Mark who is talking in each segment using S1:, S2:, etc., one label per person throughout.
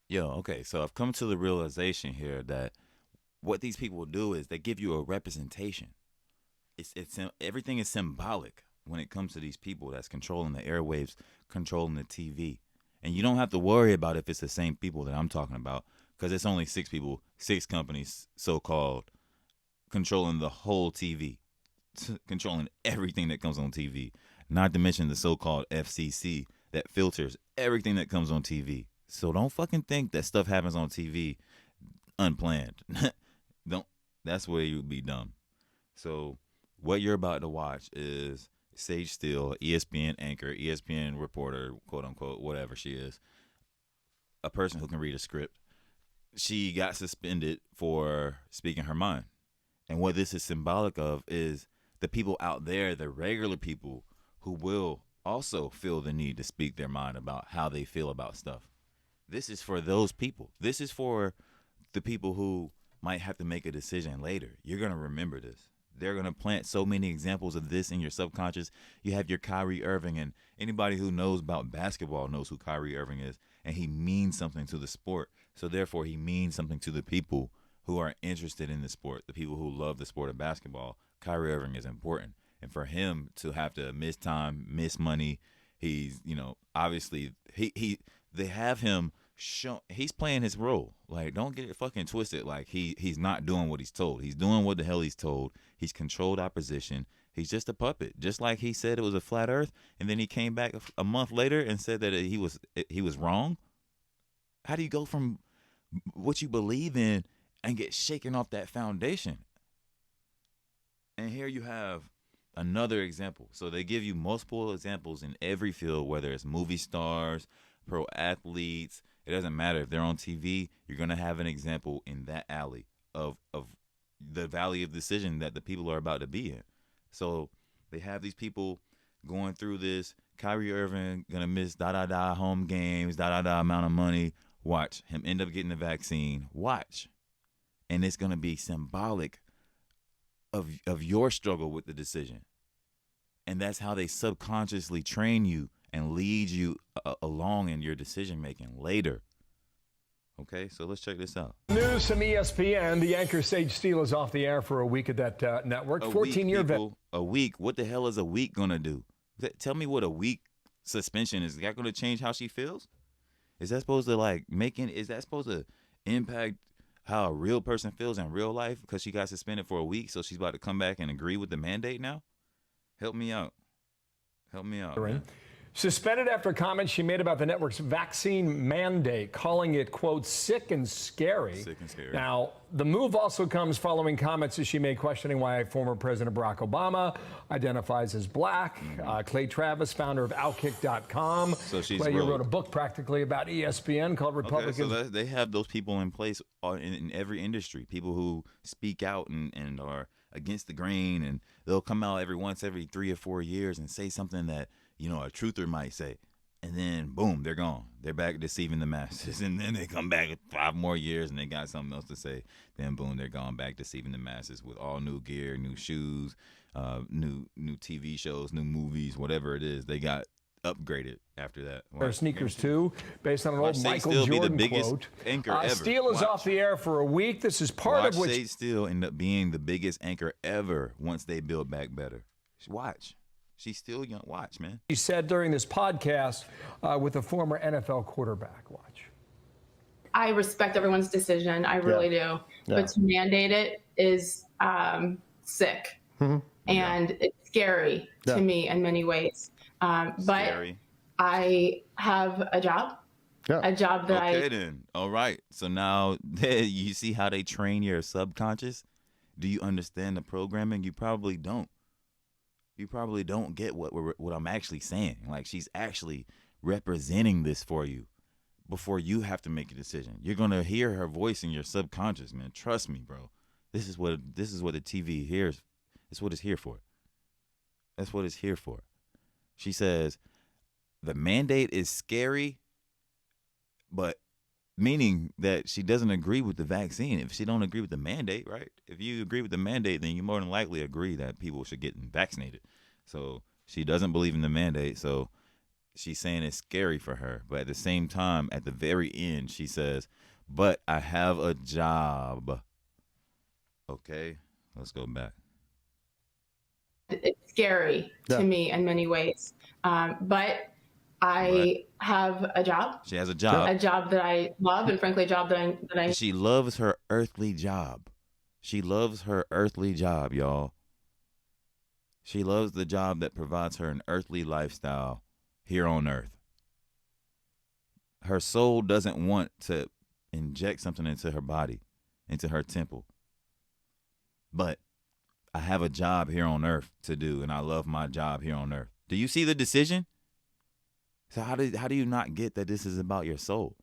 S1: Yo, okay, so I've come to the realization here that what these people do is they give you a representation. Everything is symbolic when it comes to these people that's controlling the airwaves, controlling the TV, and you don't have to worry about if it's the same people that I'm talking about because it's only six people, six companies, so called, controlling the whole TV, controlling everything that comes on TV. Not to mention the so-called FCC that filters everything that comes on TV. So don't fucking think that stuff happens on TV unplanned. Don't. That's where you'd be dumb. So what you're about to watch is Sage Steele, ESPN anchor, ESPN reporter, quote unquote, whatever she is, a person who can read a script. She got suspended for speaking her mind. And what this is symbolic of is the people out there, the regular people who will also feel the need to speak their mind about how they feel about stuff. This is for those people. This is for the people who might have to make a decision later. You're going to remember this. They're going to plant so many examples of this in your subconscious. You have your Kyrie Irving, and anybody who knows about basketball knows who Kyrie Irving is, and he means something to the sport. So therefore, he means something to the people who are interested in the sport, the people who love the sport of basketball. Kyrie Irving is important. And for him to have to miss time, miss money, he's, obviously they have him show he's playing his role. Like, don't get it fucking twisted. Like, he's not doing what he's told. He's doing what the hell he's told. He's controlled opposition. He's just a puppet. Just like he said it was a flat earth, and then he came back a month later and said that he was wrong. How do you go from what you believe in and get shaken off that foundation? And here you have another example. So they give you multiple examples in every field, whether it's movie stars, pro athletes. It doesn't matter if they're on TV. You're gonna have an example in that alley of the valley of decision that the people are about to be in. So they have these people going through this. Kyrie Irving gonna miss da da da home games, da da da amount of money. Watch him end up getting the vaccine. Watch, and it's gonna be symbolic of your struggle with the decision. And that's how they subconsciously train you and lead you along in your decision making later. Okay, so let's check this out.
S2: News from ESPN. The anchor Sage Steele is off the air for a week at that network. 14-year vet.
S1: A week. What the hell is a week gonna do? Tell me what a week suspension is. Is that gonna change how she feels? Is that supposed to is that supposed to impact how a real person feels in real life because she got suspended for a week, so she's about to come back and agree with the mandate now? Help me out. Help me out. Man.
S2: Suspended after comments she made about the network's vaccine mandate, calling it, quote, sick and scary.
S1: Sick and scary.
S2: Now, the move also comes following comments that she made questioning why former President Barack Obama identifies as black. Clay Travis, founder of Outkick.com.
S1: So she's
S2: Clay, you wrote a book practically about ESPN called Republicans.
S1: Okay, so they have those people in place in every industry, people who speak out and are against the grain, and they'll come out every 3 or 4 years and say something that, a truther might say. And then, boom, they're gone. They're back deceiving the masses. And then they come back 5 more years and they got something else to say. Then, boom, they're gone back deceiving the masses with all new gear, new shoes, new TV shows, new movies, whatever it is. They got upgraded after that.
S2: Their sneakers, too, based on an old Michael Jordan quote.
S1: Anchor ever.
S2: Steele is off the air for a week. This is part of which...
S1: Sage Steele end up being the biggest anchor ever once they build back better. Watch. She's still young. Watch, man.
S2: She said during this podcast with a former NFL quarterback. Watch.
S3: I respect everyone's decision. I really do. Yeah. But to mandate it is sick. Mm-hmm. And it's scary to me in many ways. But scary. I have a job. Yeah. A job that
S1: Okay, then. All right. So now you see how they train your subconscious? Do you understand the programming? You probably don't. You probably don't get what I'm actually saying. Like, she's actually representing this for you before you have to make a decision. You're gonna hear her voice in your subconscious, man. Trust me, bro. This is what the TV hears. It's what it's here for. That's what it's here for. She says the mandate is scary, but meaning that she doesn't agree with the vaccine. If she don't agree with the mandate, right? If you agree with the mandate, then you more than likely agree that people should get vaccinated. So she doesn't believe in the mandate. So she's saying it's scary for her. But at the same time, at the very end, she says, but I have a job. Okay, let's go back.
S3: It's scary to me in many ways. But I have a job.
S1: She has a job.
S3: A job that I love, and frankly, a job that I
S1: She loves her earthly job. She loves her earthly job, y'all. She loves the job that provides her an earthly lifestyle here on earth. Her soul doesn't want to inject something into her body, into her temple. But I have a job here on earth to do, and I love my job here on earth. Do you see the decision? So how do you not get that this is about your soul?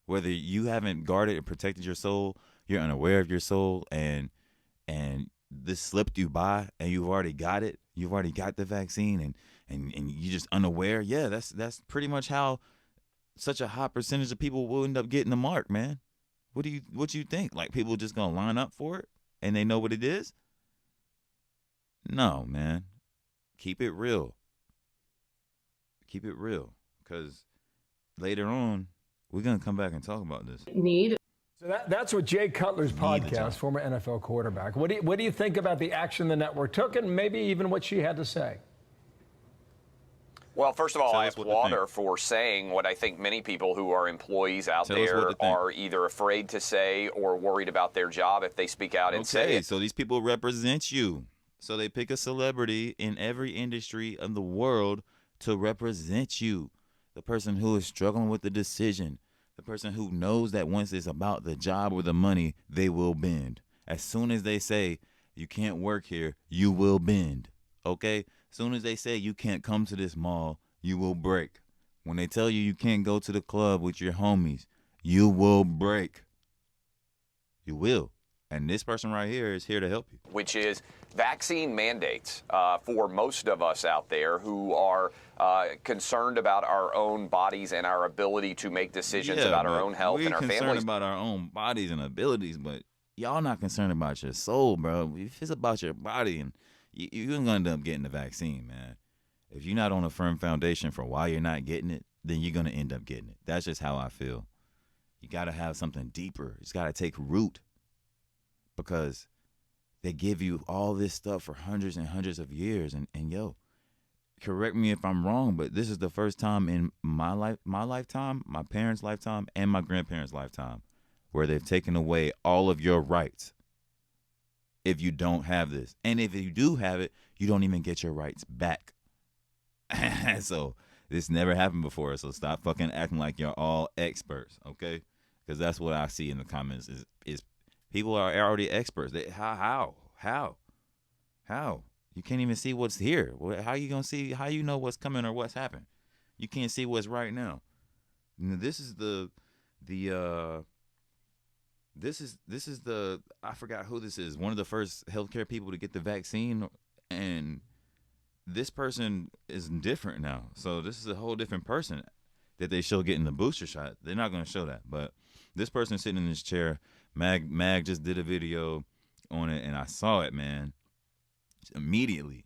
S1: Whether you haven't guarded and protected your soul, you're unaware of your soul, and this slipped you by, and you've already got it. You've already got the vaccine, and you're just unaware. Yeah, that's pretty much how such a high percentage of people will end up getting the mark, man. What do you think? Like, people just gonna line up for it and they know what it is? No, man. Keep it real. Keep it real, because later on we're gonna come back and talk about this.
S2: So that's what Jay Cutler's podcast, former NFL quarterback. What do you think about the action the network took, and maybe even what she had to say?
S4: Well, first of all, I applaud her for saying what I think many people who are employees out there are either afraid to say or worried about their job if they speak out and say it.
S1: So these people represent you. So they pick a celebrity in every industry of the world to represent you. The person who is struggling with the decision. The person who knows that once it's about the job or the money, they will bend. As soon as they say, you can't work here, you will bend. Okay? As soon as they say you can't come to this mall, you will break. When they tell you you can't go to the club with your homies, you will break. You will. And this person right here is here to help you.
S4: Which is vaccine mandates for most of us out there who are concerned about our own bodies and our ability to make decisions about our own health and our families.
S1: We're concerned about our own bodies and abilities, but y'all not concerned about your soul, bro. If it's about your body, and you're going to end up getting the vaccine, man. If you're not on a firm foundation for why you're not getting it, then you're going to end up getting it. That's just how I feel. You got to have something deeper. It's got to take root, because they give you all this stuff for hundreds and hundreds of years. And yo, correct me if I'm wrong, but this is the first time in my lifetime, my parents' lifetime, and my grandparents' lifetime where they've taken away all of your rights if you don't have this. And if you do have it, you don't even get your rights back. So this never happened before. So stop fucking acting like you're all experts, okay? Because that's what I see in the comments is people are already experts. How? You can't even see what's here. How you gonna see? How you know what's coming or what's happened? You can't see what's right now. This is the I forgot who this is. One of the first healthcare people to get the vaccine, and this person is different now. So this is a whole different person that they show getting the booster shot. They're not gonna show that, but this person sitting in this chair. Mag just did a video on it, and I saw it, man. Immediately,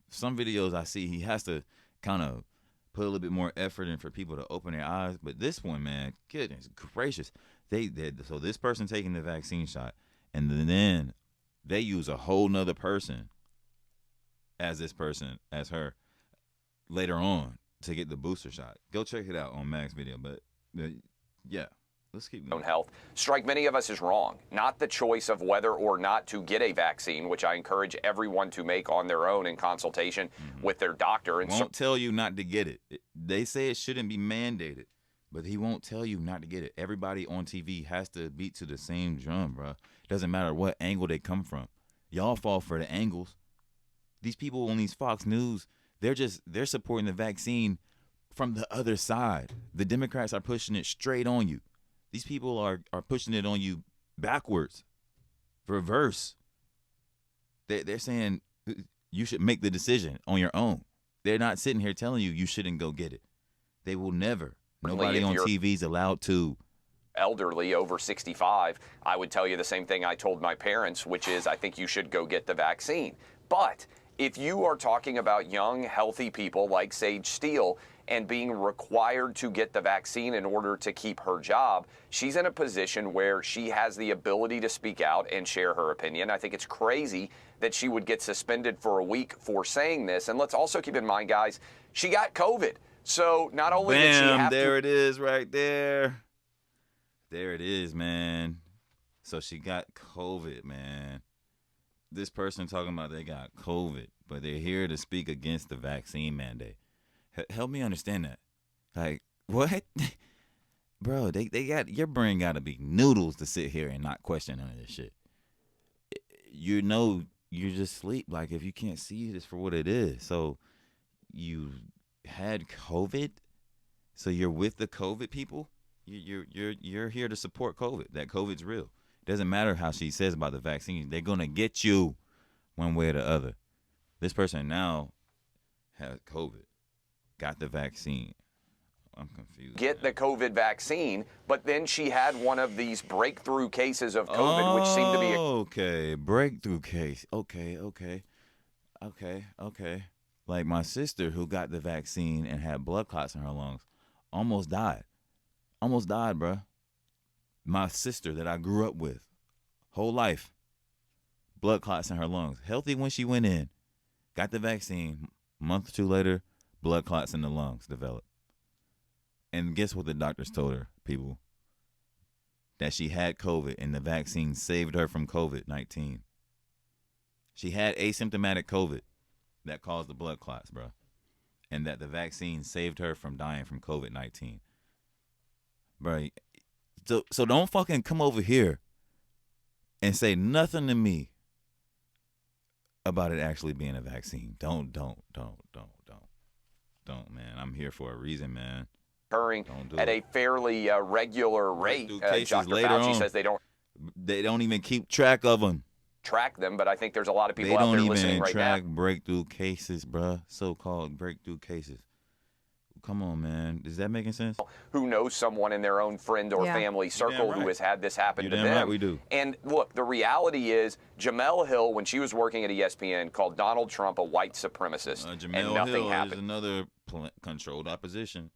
S1: some videos I see, he has to kind of put a little bit more effort in for people to open their eyes. But this one, man, goodness gracious, they did. So this person taking the vaccine shot, and then they use a whole nother person as her later on to get the booster shot. Go check it out on Mag's video. But yeah. Let's keep going.
S4: Own health strike many of us as wrong. Not the choice of whether or not to get a vaccine, which I encourage everyone to make on their own in consultation with their doctor. And
S1: won't tell you not to get it. They say it shouldn't be mandated, but he won't tell you not to get it. Everybody on TV has to beat to the same drum, bro. Doesn't matter what angle they come from. Y'all fall for the angles. These people on these Fox News, they're supporting the vaccine from the other side. The Democrats are pushing it straight on you. These people are pushing it on you backwards, reverse. They're saying you should make the decision on your own. They're not sitting here telling you shouldn't go get it. They will never. Nobody on TV is allowed to.
S4: Elderly over 65, I would tell you the same thing I told my parents, which is I think you should go get the vaccine. But if you are talking about young, healthy people like Sage Steele, and being required to get the vaccine in order to keep her job, she's in a position where she has the ability to speak out and share her opinion. I think it's crazy that she would get suspended for a week for saying this. And let's also keep in mind, guys, she got COVID. So not only did she have
S1: there it is right there. There it is, man. So she got COVID, man. This person talking about they got COVID, but they're here to speak against the vaccine mandate. Help me understand that. Like, what? Bro, they got, your brain got to be noodles to sit here and not question none of this shit. You know, you just sleep. Like, if you can't see this for what it is. So you had COVID, so you're with the COVID people. You're here to support COVID. That COVID's real. It doesn't matter how she says about the vaccine. They're gonna get you one way or the other. This person now has COVID, got the vaccine. I'm confused.
S4: Get the COVID vaccine, but then she had one of these breakthrough cases of COVID, which seemed to be
S1: okay, breakthrough case. Okay. Like my sister who got the vaccine and had blood clots in her lungs, almost died, bruh. My sister that I grew up with, whole life, blood clots in her lungs. Healthy when she went in, got the vaccine. Month or two later, blood clots in the lungs developed. And guess what the doctors told her, people? That she had COVID and the vaccine saved her from COVID-19. She had asymptomatic COVID that caused the blood clots, bro. And that the vaccine saved her from dying from COVID-19. Bro, so don't fucking come over here and say nothing to me about it actually being a vaccine. Don't, man. I'm here for a reason, man.
S4: Occurring at a fairly regular rate. Dr. Fauci says they don't
S1: even keep track of them.
S4: Track them, but I think there's a lot of people out there listening right now.
S1: They don't even track breakthrough cases, bruh. So-called breakthrough cases. Come on, man. Is that making sense?
S4: Who knows someone in their own friend or family circle who has had this happen to them.
S1: Right, we do.
S4: And look, the reality is Jamel Hill, when she was working at ESPN, called Donald Trump a white supremacist, and nothing happened.
S1: Is another controlled opposition.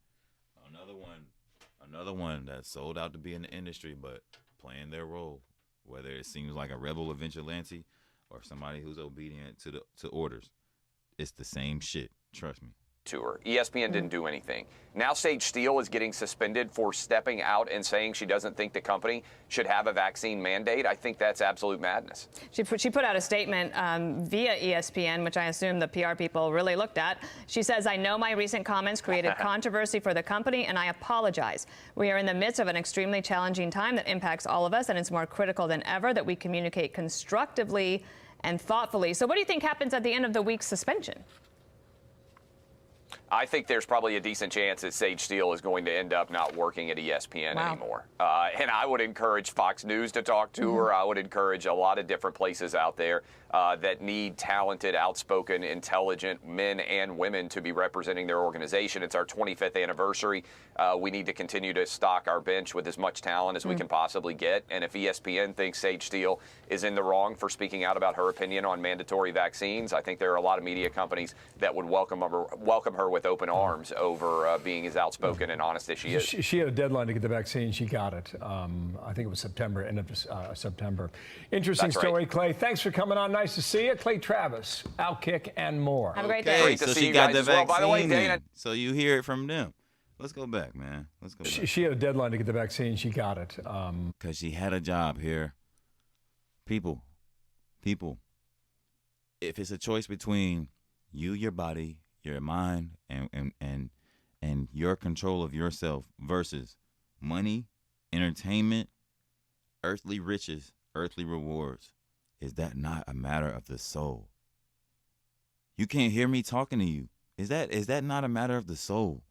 S1: Another one that's sold out to be in the industry, but playing their role, whether it seems like a rebel, a vigilante, or somebody who's obedient to orders. It's the same shit. Trust me.
S4: To her. ESPN didn't do anything. Now Sage Steele is getting suspended for stepping out and saying she doesn't think the company should have a vaccine mandate. I think that's absolute madness.
S5: She put out a statement via ESPN, which I assume the PR people really looked at. She says, I know my recent comments created controversy for the company, and I apologize. We are in the midst of an extremely challenging time that impacts all of us, and it's more critical than ever that we communicate constructively and thoughtfully. So what do you think happens at the end of the week's suspension?
S4: I think there's probably a decent chance that Sage Steele is going to end up not working at ESPN anymore. And I would encourage Fox News to talk to her. I would encourage a lot of different places out there that need talented, outspoken, intelligent men and women to be representing their organization. It's our 25th anniversary. We need to continue to stock our bench with as much talent as we can possibly get. And if ESPN thinks Sage Steele is in the wrong for speaking out about her opinion on mandatory vaccines, I think there are a lot of media companies that would welcome her with open arms over being as outspoken and honest as she is.
S2: She had a deadline to get the vaccine. She got it. I think it was September, end of September. Interesting story, Clay. Thanks for coming on. Nice to see you. Clay Travis, Outkick, and more.
S5: Have a great day.
S4: Great to see
S1: she
S4: you
S1: got
S4: guys
S1: the
S4: as well.
S1: vaccine.
S4: By the way, Dana,
S1: so you hear it from them. Let's go back, man. Let's go back.
S2: She had a deadline to get the vaccine. She got it.
S1: Because she had a job here. People. If it's a choice between you, your body, your mind, and your control of yourself versus money, entertainment, earthly riches, earthly rewards, is that not a matter of the soul? You can't hear me talking to you. Is that not a matter of the soul?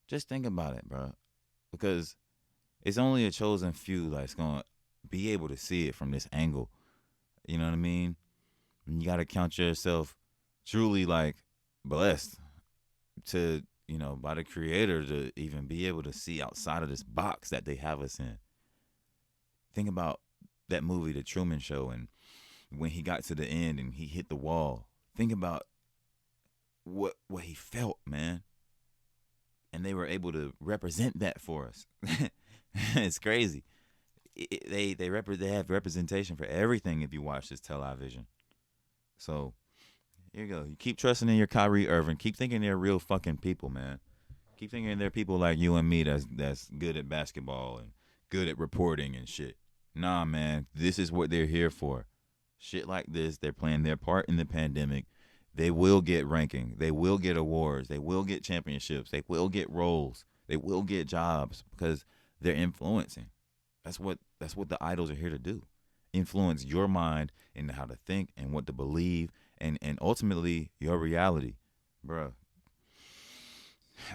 S1: Just think about it, bro. Because it's only a chosen few that's going to be able to see it from this angle. You know what I mean? And you got to count yourself truly like blessed to, by the Creator to even be able to see outside of this box that they have us in. Think about that movie, The Truman Show, and when he got to the end and he hit the wall. Think about what he felt, man. and they were able to represent that for us. It's crazy. They have representation for everything if you watch this television. So here you go. You keep trusting in your Kyrie Irving. Keep thinking they're real fucking people, man. Keep thinking they're people like you and me that's good at basketball and good at reporting and shit. Nah, man. This is what they're here for. Shit like this. They're playing their part in the pandemic. They will get ranking. They will get awards. They will get championships. They will get roles. They will get jobs because they're influencing. That's what the idols are here to do. Influence your mind into how to think and what to believe and ultimately your reality. Bruh,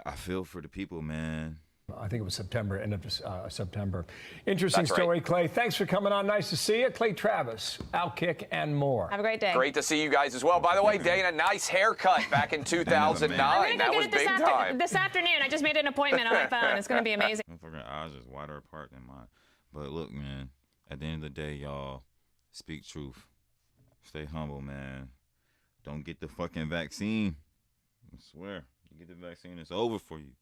S1: I feel for the people, man.
S2: I think it was September, end of September. Interesting
S4: That's
S2: story,
S4: right.
S2: Clay. Thanks for coming on. Nice to see you. Clay Travis, Outkick, and more.
S5: Have a great day.
S4: Great to see you guys as well. By the way, Dana, nice haircut back in 2009.
S5: I'm
S4: That
S5: gonna
S4: was
S5: go get
S4: big
S5: it
S4: time.
S5: this afternoon. I just made an appointment on my phone. It's going to be amazing.
S1: My fucking eyes is wider apart than mine. But look, man, at the end of the day, y'all, speak truth. Stay humble, man. Don't get the fucking vaccine. I swear, you get the vaccine, it's over for you.